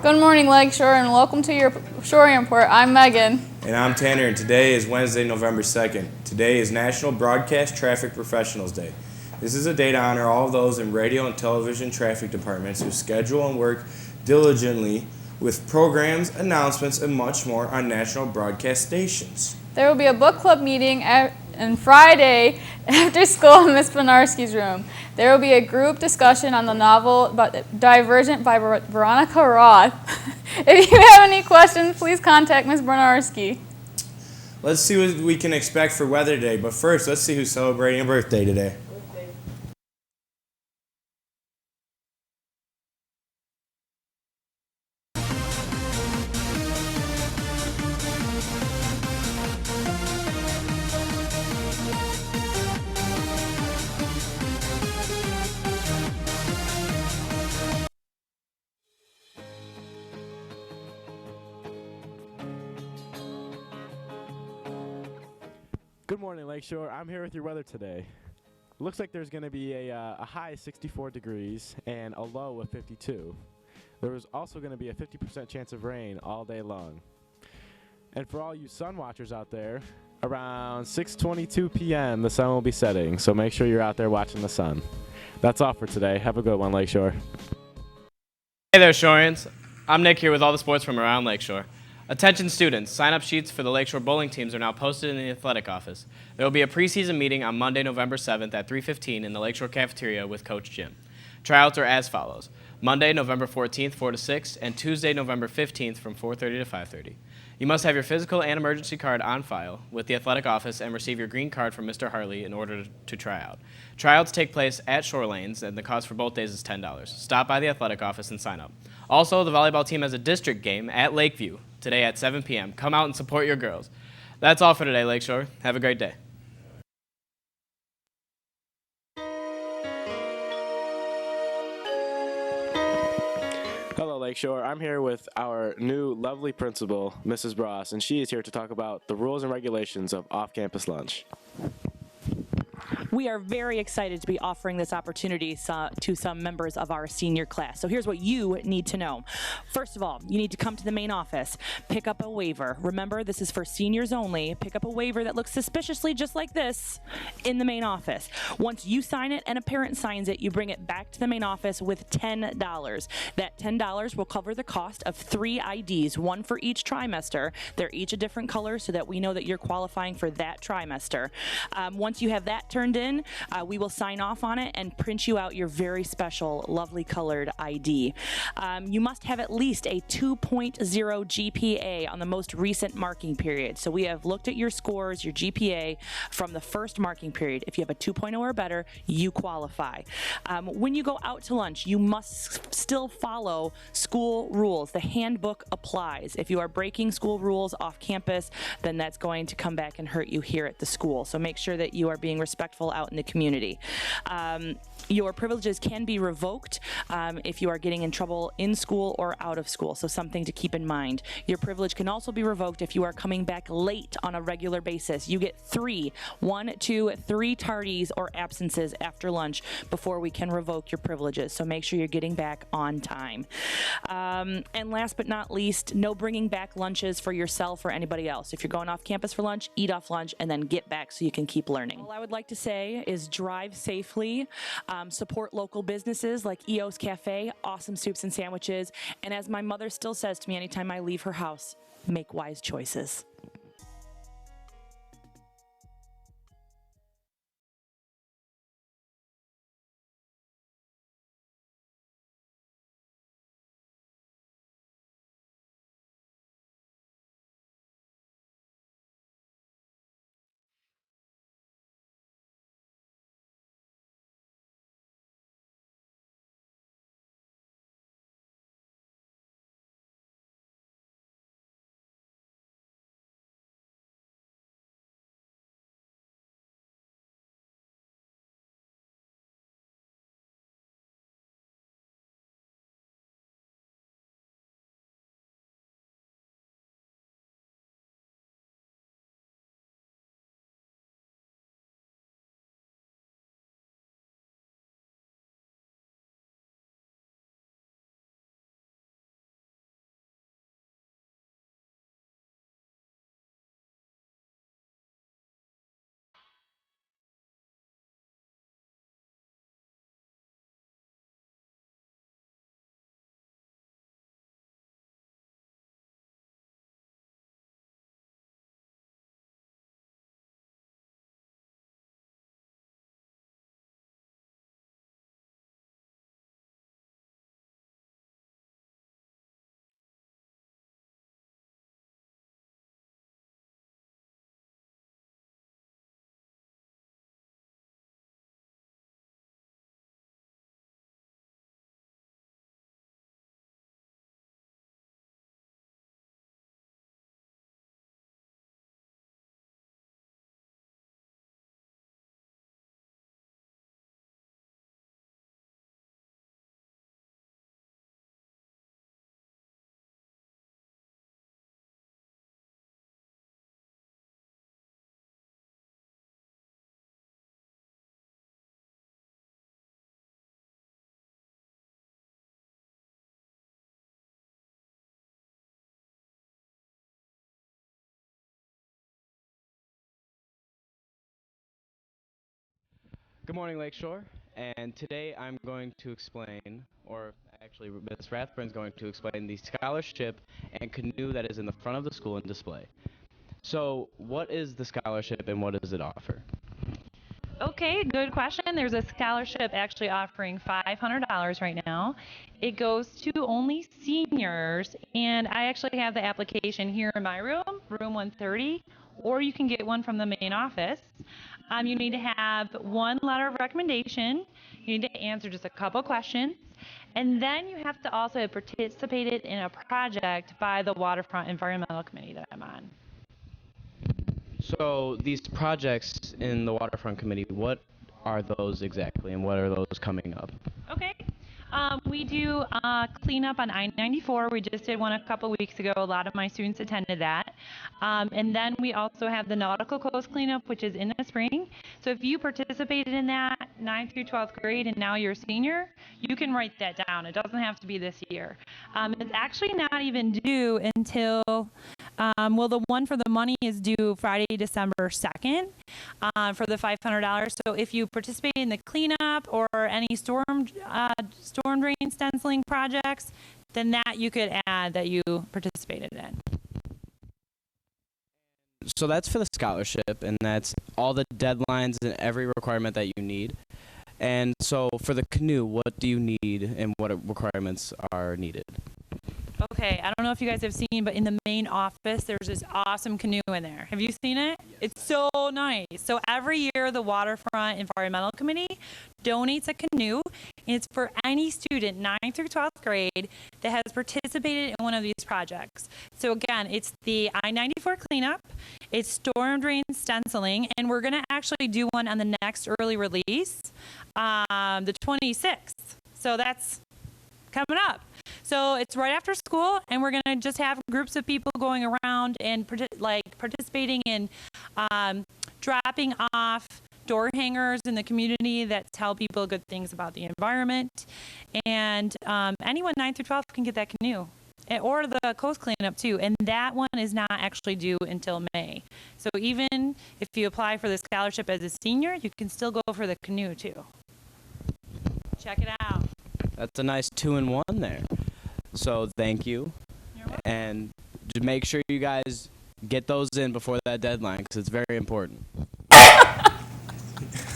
Good morning, Lakeshore, and welcome to your Shorian Report. I'm Megan. And I'm Tanner, and today is Wednesday, November 2nd. Today is National Broadcast Traffic Professionals Day. This is a day to honor all of those in radio and television traffic departments who schedule and work diligently with programs, announcements, and much more on national broadcast stations. There will be a book club meeting on Friday after school in Ms. Benarski's room. There will be a group discussion on the novel Divergent by Veronica Roth. If you have any questions, please contact Ms. Benarski. Let's see what we can expect for weather today, but first, let's see who's celebrating a birthday today. Good morning, Lakeshore. I'm here with your weather today. Looks like there's going to be a high of 64 degrees and a low of 52. There is also going to be a 50% chance of rain all day long. And for all you sun watchers out there, around 6:22 p.m. the sun will be setting, so make sure you're out there watching the sun. That's all for today. Have a good one, Lakeshore. Hey there, Shorians. I'm Nick here with all the sports from around Lakeshore. Attention students, sign-up sheets for the Lakeshore bowling teams are now posted in the athletic office. There will be a preseason meeting on Monday, November 7th at 3:15 in the Lakeshore cafeteria with Coach Jim. Tryouts are as follows: Monday, November 14th, 4 to 6, and Tuesday, November 15th from 4:30 to 5:30. You must have your physical and emergency card on file with the athletic office and receive your green card from Mr. Harley in order to try out. Tryouts take place at Shore Lanes, and the cost for both days is $10. Stop by the athletic office and sign up. Also, the volleyball team has a district game at Lakeview today at 7 p.m. Come out and support your girls. That's all for today, Lakeshore. Have a great day. Hello, Lakeshore. I'm here with our new lovely principal, Mrs. Bross, and she is here to talk about the rules and regulations of off-campus lunch. We are very excited to be offering this opportunity to some members of our senior class. So here's what you need to know. First of all, you need to come to the main office, pick up a waiver. Remember, this is for seniors only. Pick up a waiver that looks suspiciously just like this in the main office. Once you sign it and a parent signs it, you bring it back to the main office with $10. That $10 will cover the cost of 3 IDs, one for each trimester. They're each a different color so that we know that you're qualifying for that trimester. Once you have that turned in, we will sign off on it and print you out your very special, lovely colored ID. You must have at least a 2.0 GPA on the most recent marking period. So we have looked at your scores, your GPA from the first marking period. If you have a 2.0 or better, you qualify. When you go out to lunch, you must still follow school rules. The handbook applies. If you are breaking school rules off campus, then that's going to come back and hurt you here at the school. So make sure that you are being respectful out in the community. Your privileges can be revoked if you are getting in trouble in school or out of school, so something to keep in mind. Your privilege can also be revoked if you are coming back late on a regular basis. You get 3 tardies or absences after lunch before we can revoke your privileges, so make sure you're getting back on time. And last but not least, no bringing back lunches for yourself or anybody else. If you're going off campus for lunch, eat off lunch and then get back so you can keep learning. All I would like to say is drive safely, support local businesses like EO's Cafe, awesome soups and sandwiches, and as my mother still says to me anytime I leave her house, make wise choices. Good morning, Lakeshore. And today I'm going to explain, or actually Ms. Rathburn's going to explain the scholarship and canoe that is in the front of the school in display. So, what is the scholarship and what does it offer? Okay, good question. There's a scholarship actually offering $500 right now. It goes to only seniors, and I actually have the application here in my room, room 130, or you can get one from the main office. You need to have one letter of recommendation. You need to answer just a couple questions, and then you have to also have participated in a project by the Waterfront Environmental Committee that I'm on. So, these projects in the Waterfront Committee, what are those exactly and what are those coming up? Okay. We do cleanup on I-94. We just did one a couple weeks ago. A lot of my students attended that. And then we also have the nautical coast cleanup, which is in the spring. So if you participated in that 9th through 12th grade and now you're a senior, you can write that down. It doesn't have to be this year. It's actually not even due until, well, the one for the money is due Friday, December 2nd for the $500. So if you participate in the cleanup or any storm drain stenciling projects, then that you could add that you participated in. So that's for the scholarship, and that's all the deadlines and every requirement that you need. And so for the canoe, what do you need and what requirements are needed? Okay, I don't know if you guys have seen, but in the main office, there's this awesome canoe in there. Have you seen it? It's so nice. So every year, the Waterfront Environmental Committee donates a canoe, and it's for any student, 9th through 12th grade, that has participated in one of these projects. So again, it's the I-94 cleanup, it's storm drain stenciling, and we're going to actually do one on the next early release, the 26th. So that's coming up. So it's right after school, and we're going to just have groups of people going around and participating in dropping off door hangers in the community that tell people good things about the environment. And anyone 9 through 12 can get that canoe, or the coast cleanup too. And that one is not actually due until May. So even if you apply for the scholarship as a senior, you can still go for the canoe too. Check it out. That's a nice 2-in-1 there. So thank you. You're welcome. And just make sure you guys get those in before that deadline because it's very important.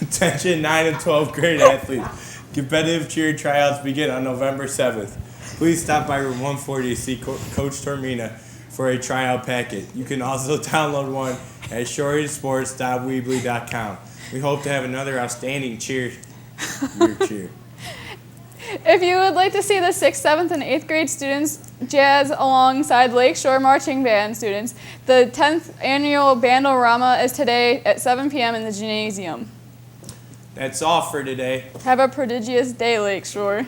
Attention 9 and 12th grade athletes. Competitive cheer tryouts begin on November 7th. Please stop by room 140 to see Coach Tormina for a tryout packet. You can also download one at shoriansports.weebly.com. We hope to have another outstanding cheer. If you would like to see the 6th, 7th, and 8th grade students jazz alongside Lakeshore Marching Band students, the 10th annual Bandorama is today at 7 p.m. in the gymnasium. That's all for today. Have a prodigious day, Lakeshore.